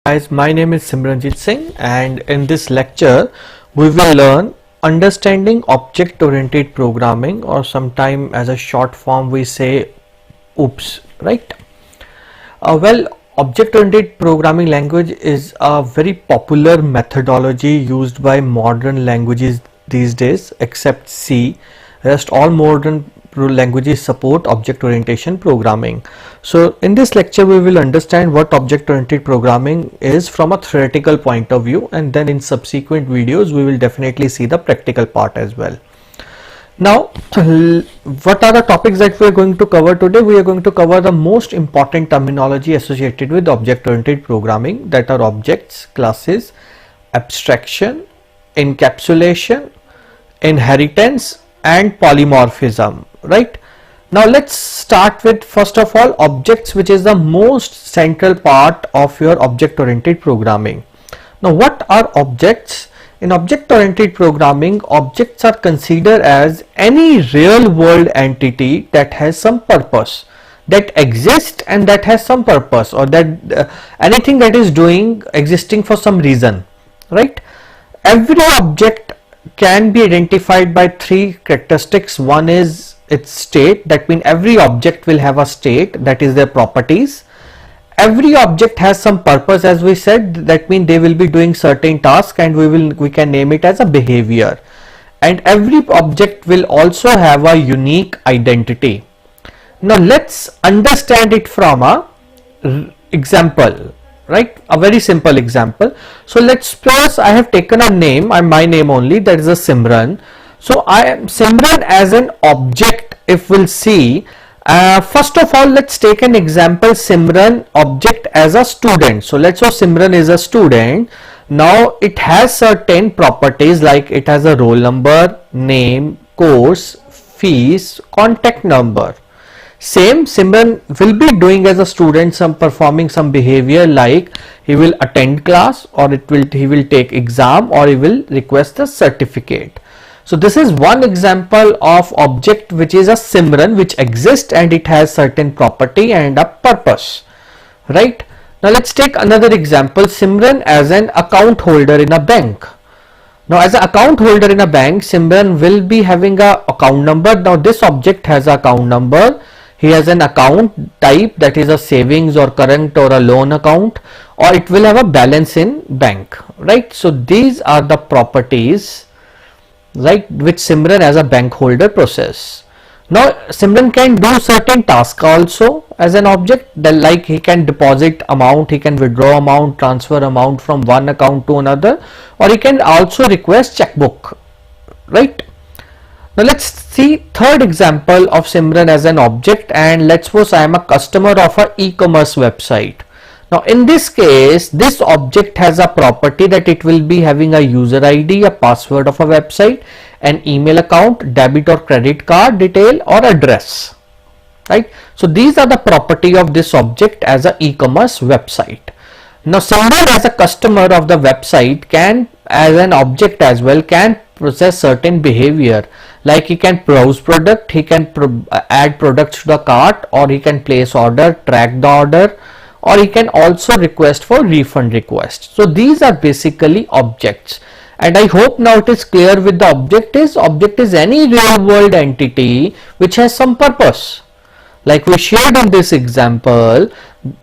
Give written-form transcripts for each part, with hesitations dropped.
Guys, my name is Simranjit Singh, and in this lecture we will learn understanding object oriented programming, or sometime as a short form we say OOPS, right? Object oriented programming language is a very popular methodology used by modern languages these days, except C. Rest all modern languages support object orientation programming. So in this lecture we will understand what object oriented programming is from a theoretical point of view, and then in subsequent videos we will definitely see the practical part as well. Now what are the topics that we are going to cover today? We are going to cover the most important terminology associated with object oriented programming, that are objects, classes, abstraction, encapsulation, inheritance and polymorphism. Right, now let's start with first of all objects, which is the most central part of your object oriented programming. Now what are objects? In object oriented programming, objects are considered as any real world entity that has some purpose, that exists and that has some purpose, or that anything that is existing for some reason, right? Every object can be identified by three characteristics. One is its state, that means every object will have a state, that is their properties. Every object has some purpose, as we said, that means they will be doing certain tasks, and we can name it as a behavior. And every object will also have a unique identity. Now let's understand it from a example, right? A very simple example. So let's suppose I have taken a name, my name only, that is a Simran. So I am Simran as an object. If we'll see, first of all let's take an example, Simran object as a student. So let's say Simran is a student. Now it has certain properties, like it has a roll number, name, course, fees, contact number. Same, Simran will be doing as a student performing some behavior, like he will attend class, or he will take exam, or he will request a certificate. So this is one example of object which is a Simran, which exists and it has certain property and a purpose, right? Now let's take another example, Simran as an account holder in a bank. Now as an account holder in a bank, Simran will be having a account number. Now this object has an account number. He has an account type, that is a savings or current or a loan account, or it will have a balance in bank, right? So these are the properties, right, which Simran as a bank holder possess. Now Simran can do certain tasks also as an object, like he can deposit amount, he can withdraw amount, transfer amount from one account to another, or he can also request checkbook, right? Now let's see third example of Simran as an object, and let's suppose I am a customer of a e-commerce website. Now in this case, this object has a property that it will be having a user ID, a password of a website, an email account, debit or credit card detail, or address, right? So these are the property of this object as a e-commerce website. Now Simran as a customer of the website can, as an object as well, can process certain behavior, like he can browse product, he can add products to the cart, or he can place order, track the order, or he can also request for refund request. So these are basically objects, and I hope now it is clear with the object is any real world entity which has some purpose, like we shared in this example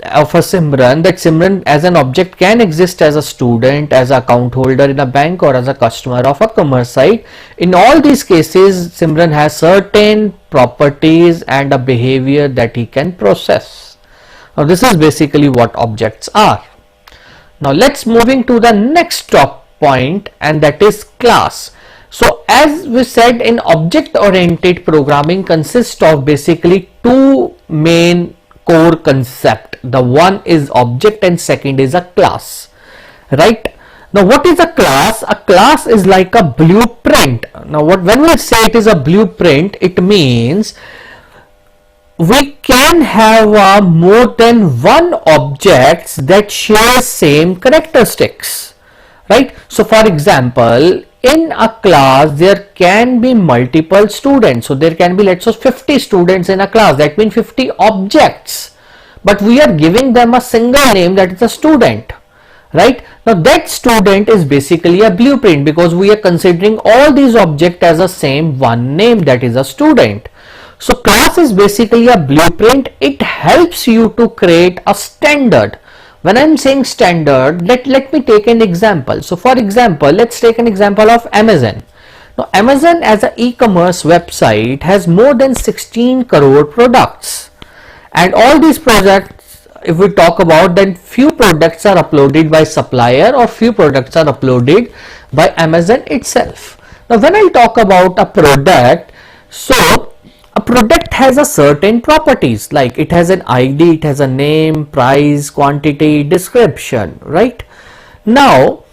of a Simran, that Simran as an object can exist as a student, as an account holder in a bank, or as a customer of a commerce site. In all these cases, Simran has certain properties and a behavior that he can process. Now this is basically what objects are. Now let's moving to the next top point, and that is class. So as we said, in object oriented programming consists of basically two main core concept. The one is object and second is a class, right? Now what is a class? A class is like a blueprint. Now when we say it is a blueprint, it means we can have more than one objects that share same characteristics, right? So for example, in a class there can be multiple students, so there can be, let's say, 50 students in a class. That means 50 objects, but we are giving them a single name, that is a student. right? Now that student is basically a blueprint because we are considering all these objects as the same one name, that is a student. So class is basically a blueprint. It helps you to create a standard. When I'm saying standard, let me take an example. So for example, let's take an example of Amazon. Now Amazon as an e-commerce website has more than 16 crore products, and all these products, if we talk about, then few products are uploaded by supplier or few products are uploaded by Amazon itself. Now when I talk about a product, so a product has a certain properties, like it has an ID, it has a name, price, quantity, description, right? Now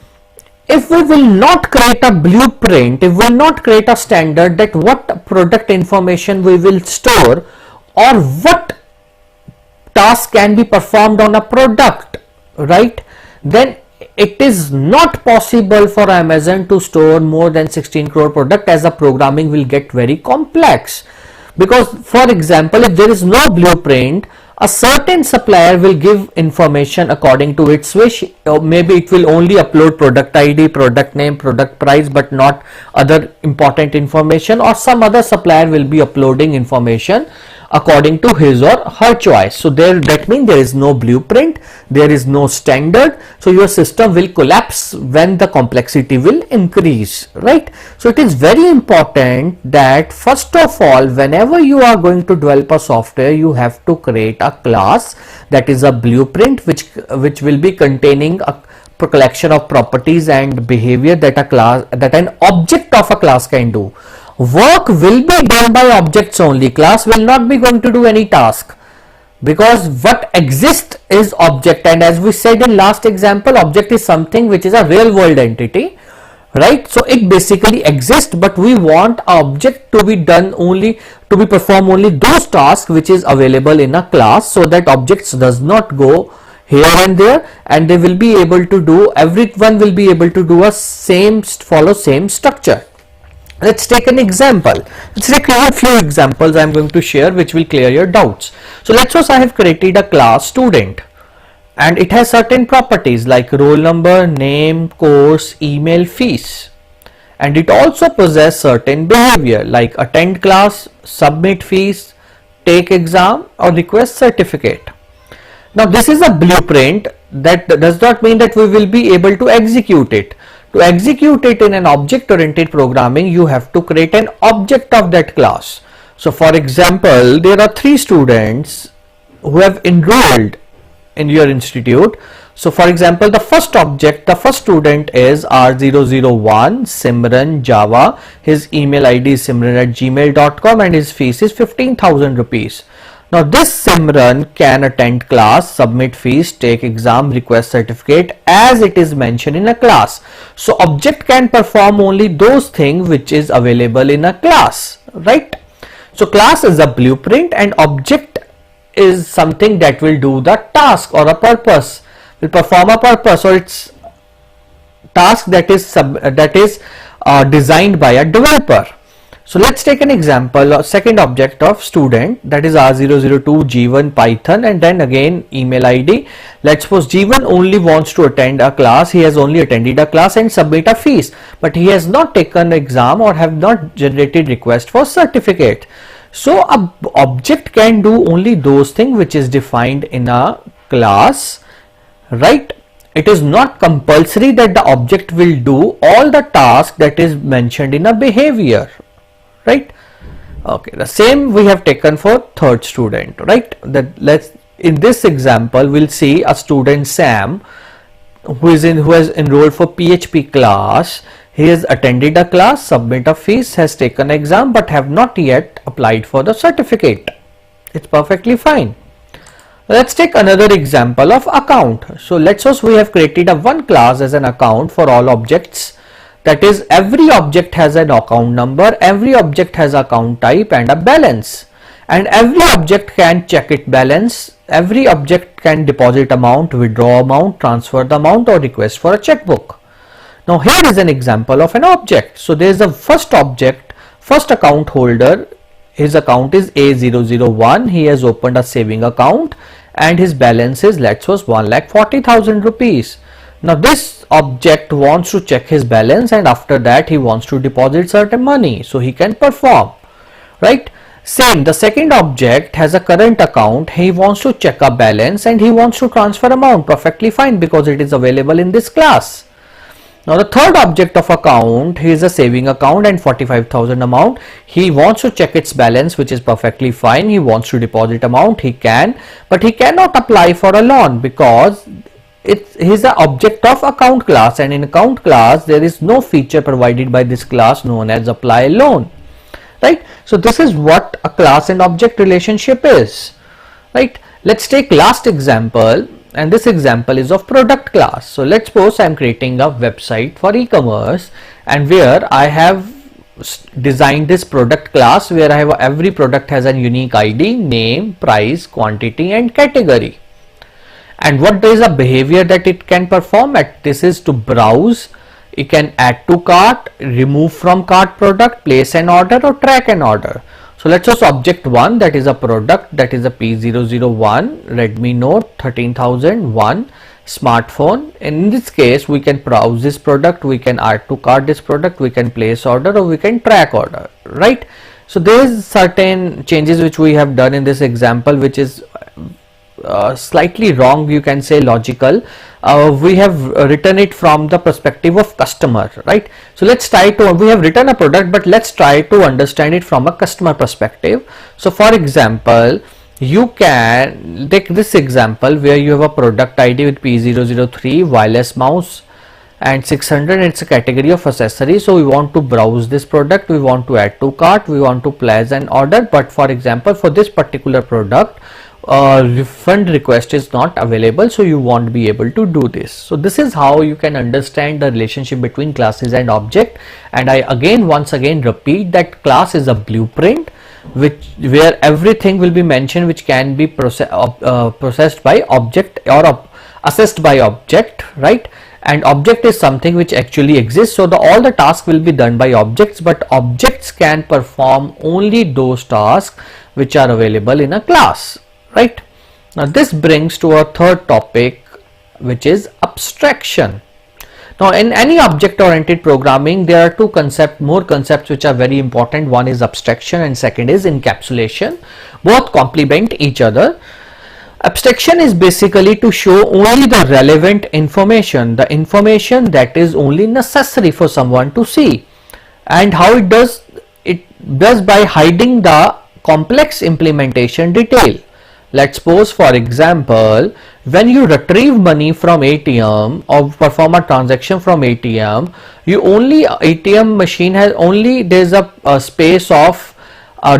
if we will not create a blueprint, if we will not create a standard that what product information we will store or what task can be performed on a product, right, then it is not possible for Amazon to store more than 16 crore product, as the programming will get very complex. Because for example, if there is no blueprint, a certain supplier will give information according to its wish, or maybe it will only upload product ID, product name, product price, but not other important information, or some other supplier will be uploading information according to his or her choice. So that means there is no blueprint, there is no standard, so your system will collapse when the complexity will increase, right? So it is very important that first of all, whenever you are going to develop a software, you have to create a class that is a blueprint which will be containing a collection of properties and behavior that an object of a class can do. Work will be done by objects only. Class will not be going to do any task, because what exists is object, and as we said in last example, object is something which is a real world entity, right? So it basically exists, but we want object to be done only, to be perform only those tasks which is available in a class, so that objects does not go here and there, and they will be able to do, everyone will be able to do a follow same structure. Let's take an example. Let's take a few examples I am going to share which will clear your doubts. So let's suppose I have created a class student, and it has certain properties like roll number, name, course, email, fees, and it also possesses certain behavior like attend class, submit fees, take exam, or request certificate. Now this is a blueprint. That does not mean that we will be able to execute it. To execute it in an object oriented programming, you have to create an object of that class. So for example, there are 3 students who have enrolled in your institute. So for example, the first object, the first student is R001 Simran Java. His email ID is simran@gmail.com and his fees is 15,000 rupees. Now this Simran can attend class, submit fees, take exam, request certificate as it is mentioned in a class. So object can perform only those things which is available in a class, right? So class is a blueprint and object is something that will do the task or a purpose, will perform a purpose, or it's task that is designed by a developer. So let's take an example of second object of student, that is R002 G1 Python, and then again email ID. Let's suppose G1 only wants to attend a class, he has only attended a class and submit a fees, but he has not taken exam or have not generated request for certificate. So a object can do only those things which is defined in a class, right? It is not compulsory that the object will do all the tasks that is mentioned in a behavior, right? Okay, the same we have taken for third student, right? That let's, in this example we'll see a student Sam who has enrolled for PHP class. He has attended a class, submit a fees, has taken exam, but have not yet applied for the certificate. It's perfectly fine. Let's take another example of account. So let's suppose we have created a one class as an account for all objects. That is, every object has an account number, every object has account type and a balance, and every object can check its balance, every object can deposit amount, withdraw amount, transfer the amount, or request for a checkbook. Now here is an example of an object. So there is a first object, first account holder, his account is A001, he has opened a saving account and his balance is, let's suppose, 1,40,000 rupees. Now this object wants to check his balance, and after that he wants to deposit certain money so he can perform, right? Same, the second object has a current account, he wants to check a balance and he wants to transfer amount, perfectly fine because it is available in this class. Now the third object of account, he is a saving account and 45,000 amount, he wants to check its balance, which is perfectly fine. He wants to deposit amount, he can, but he cannot apply for a loan because it is an object of account class, and in account class there is no feature provided by this class known as apply loan, right? So this is what a class and object relationship is, right? Let's take last example, and this example is of product class. So let's suppose I am creating a website for e-commerce, and where I have designed this product class where I have every product has a unique ID, name, price, quantity and category. And what is a behavior that it can perform at this is to browse, it can add to cart, remove from cart product, place an order or track an order. So let's just object 1, that is a product, that is a P001 Redmi Note 13001 smartphone. In this case we can browse this product, we can add to cart this product, we can place order or we can track order, right? So there is certain changes which we have done in this example which is slightly wrong, you can say logical. We have written it from the perspective of customer, right? So let's try to, we have written a product, but let's try to understand it from a customer perspective. So for example, you can take this example where you have a product ID with P003 wireless mouse and 600, it's a category of accessory. So we want to browse this product, we want to add to cart, we want to place an order, but for example for this particular product refund request is not available, so you won't be able to do this. So this is how you can understand the relationship between classes and object. And I once again repeat that class is a blueprint where everything will be mentioned which can be processed by object or assessed by object, right? And object is something which actually exists, so all the tasks will be done by objects, but objects can perform only those tasks which are available in a class, right? Now this brings to our third topic, which is abstraction. Now in any object oriented programming there are more concepts which are very important. One is abstraction and second is encapsulation. Both complement each other. Abstraction is basically to show only the relevant information, the information that is only necessary for someone to see. And how it does by hiding the complex implementation detail. Let's suppose for example, when you retrieve money from ATM or perform a transaction from ATM, ATM machine has there's a space of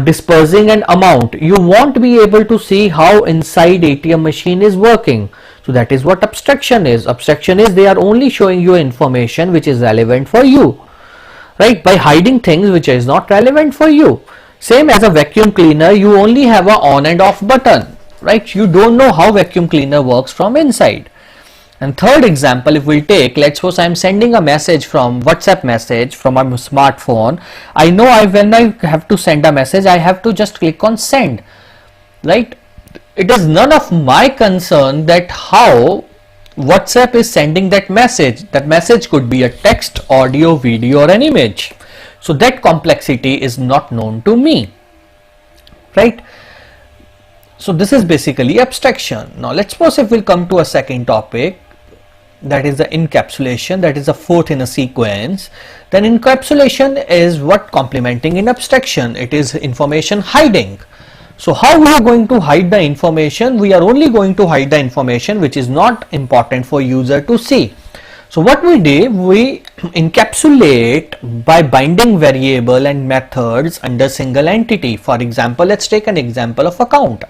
dispersing an amount. You won't be able to see how inside ATM machine is working. So that is what abstraction is. Abstraction is they are only showing you information which is relevant for you, right? By hiding things which is not relevant for you. Same as a vacuum cleaner, you only have a on and off button, right? You don't know how vacuum cleaner works from inside. And third example, if we take, let's suppose I'm sending a message from WhatsApp message from my smartphone. I know when I have to send a message, I have to just click on send, right? It is none of my concern that how WhatsApp is sending that message. That message could be a text, audio, video or an image. So that complexity is not known to me, right? So this is basically abstraction. Now let's suppose if we'll come to a second topic, that is the encapsulation, that is the fourth in a sequence. Then encapsulation is what complementing in abstraction. It is information hiding. So how we are going to hide the information? We are only going to hide the information which is not important for user to see. So what we do, we encapsulate by binding variable and methods under single entity. For example, let's take an example of account.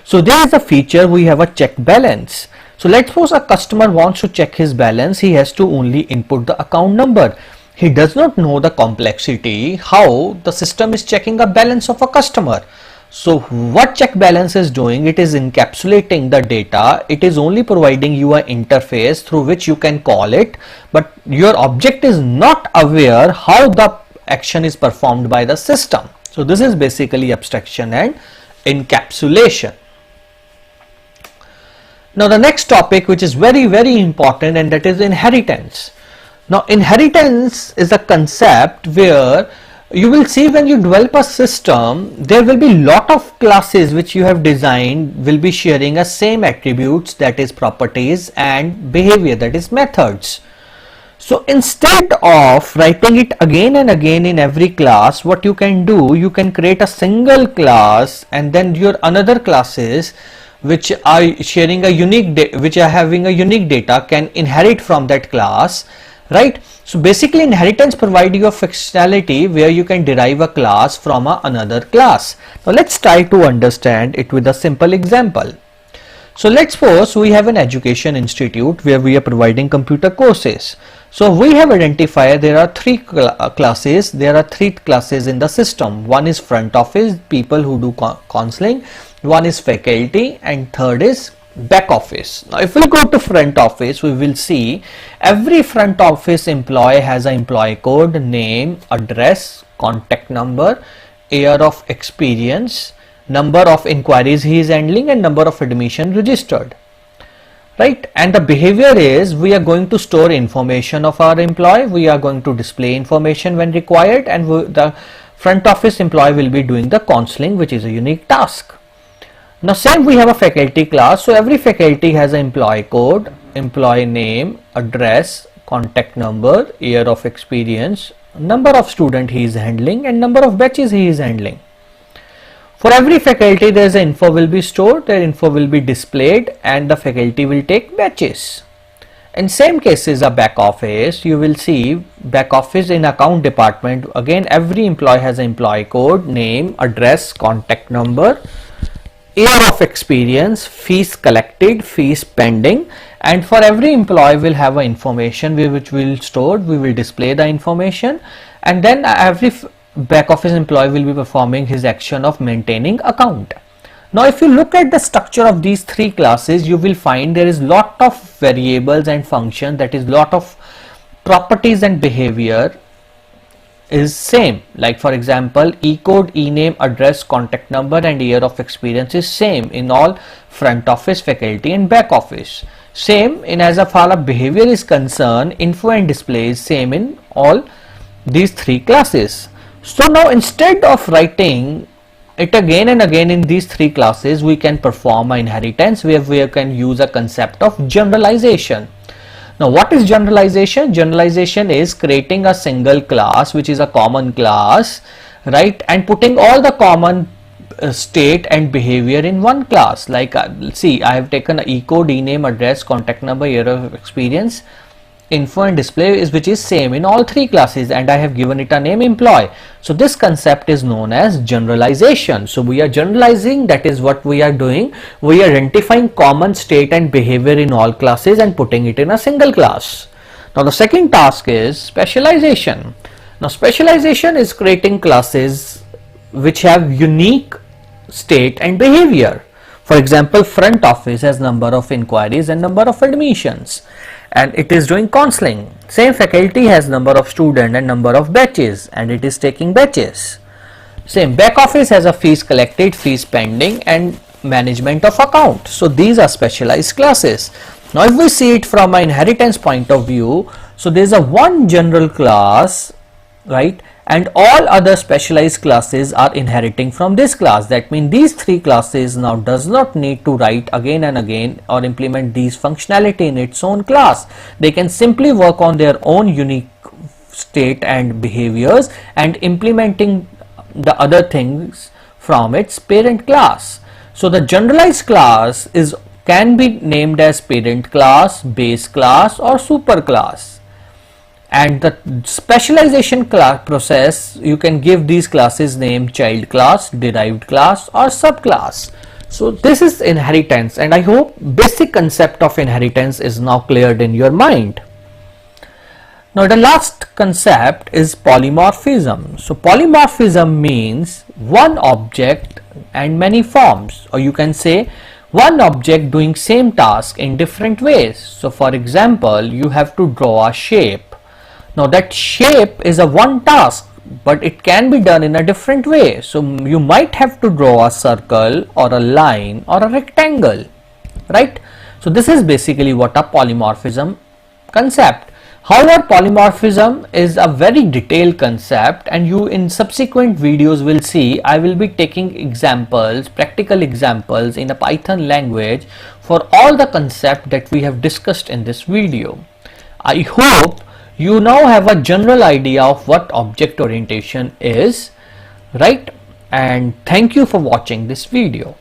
So there is a feature, we have a check balance. So let's suppose a customer wants to check his balance, he has to only input the account number. He does not know the complexity, how the system is checking a balance of a customer. So what check balance is doing, it is encapsulating the data, it is only providing you an interface through which you can call it, but your object is not aware how the action is performed by the system. So this is basically abstraction and encapsulation. Now the next topic, which is very important, and that is inheritance. Now inheritance is a concept where you will see when you develop a system, there will be lot of classes which you have designed will be sharing a same attributes, that is properties, and behavior, that is methods. So instead of writing it again and again in every class, what you can do, you can create a single class, and then your another classes which are sharing a unique which are having a unique data can inherit from that class, right? So basically inheritance provide you a functionality where you can derive a class from another class. Now let's try to understand it with a simple example. So let's suppose we have an education institute where we are providing computer courses. So we have identified there are three classes. There are three classes in the system. One is front office, people who do counseling. One is faculty, and third is back office. Now if we go to front office, we will see every front office employee has an employee code, name, address, contact number, year of experience, number of inquiries he is handling, and number of admission registered, right? And the behavior is we are going to store information of our employee, we are going to display information when required, and the front office employee will be doing the counseling, which is a unique task. Now same we have a faculty class, so every faculty has an employee code, employee name, address, contact number, year of experience, number of student he is handling, and number of batches he is handling. For every faculty there is info will be stored, their info will be displayed, and the faculty will take batches. In same cases a back office, you will see back office in account department, again every employee has an employee code, name, address, contact number, year of experience, fees collected, fees pending, and for every employee will have a information which we will store, we will display the information, and then every back office employee will be performing his action of maintaining account. Now if you look at the structure of these three classes, you will find there is lot of variables and functions, that is lot of properties and behavior is same. Like for example, e-code, e-name, address, contact number, and year of experience is same in all front office, faculty, and back office. Same in as far as behavior is concerned, info and display is same in all these three classes. So now instead of writing it again and again in these three classes, we can perform an inheritance where we can use a concept of generalization. Now what is generalization? Generalization is creating a single class which is a common class, right, and putting all the common state and behavior in one class. Like see, I have taken a e-code, e-name, address, contact number, year of experience, info and display is which is same in all three classes, and I have given it a name employee. So this concept is known as generalization. So we are generalizing, that is what we are doing. We are identifying common state and behavior in all classes and putting it in a single class. Now the second task is specialization. Now specialization is creating classes which have unique state and behavior. For example, front office has number of inquiries and number of admissions, and it is doing counseling. Same faculty has number of student and number of batches, and it is taking batches. Same back office has a fees collected, fees pending, and management of account. So these are specialized classes. Now if we see it from an inheritance point of view, so there is a one general class, right, and all other specialized classes are inheriting from this class. That means these three classes now does not need to write again and again or implement these functionality in its own class. They can simply work on their own unique state and behaviors and implementing the other things from its parent class. So the generalized class can be named as parent class, base class, or super class. And the specialization class process, you can give these classes name child class, derived class, or subclass. So this is inheritance, and I hope basic concept of inheritance is now cleared in your mind. Now the last concept is polymorphism. So polymorphism means one object and many forms, or you can say one object doing same task in different ways. So for example, you have to draw a shape. Now that shape is a one task, but it can be done in a different way. So you might have to draw a circle or a line or a rectangle, right? So this is basically what a polymorphism concept. However, polymorphism is a very detailed concept, and you in subsequent videos will see I will be taking examples, practical examples in a Python language for all the concept that we have discussed in this video. I hope you now have a general idea of what object orientation is, right? And thank you for watching this video.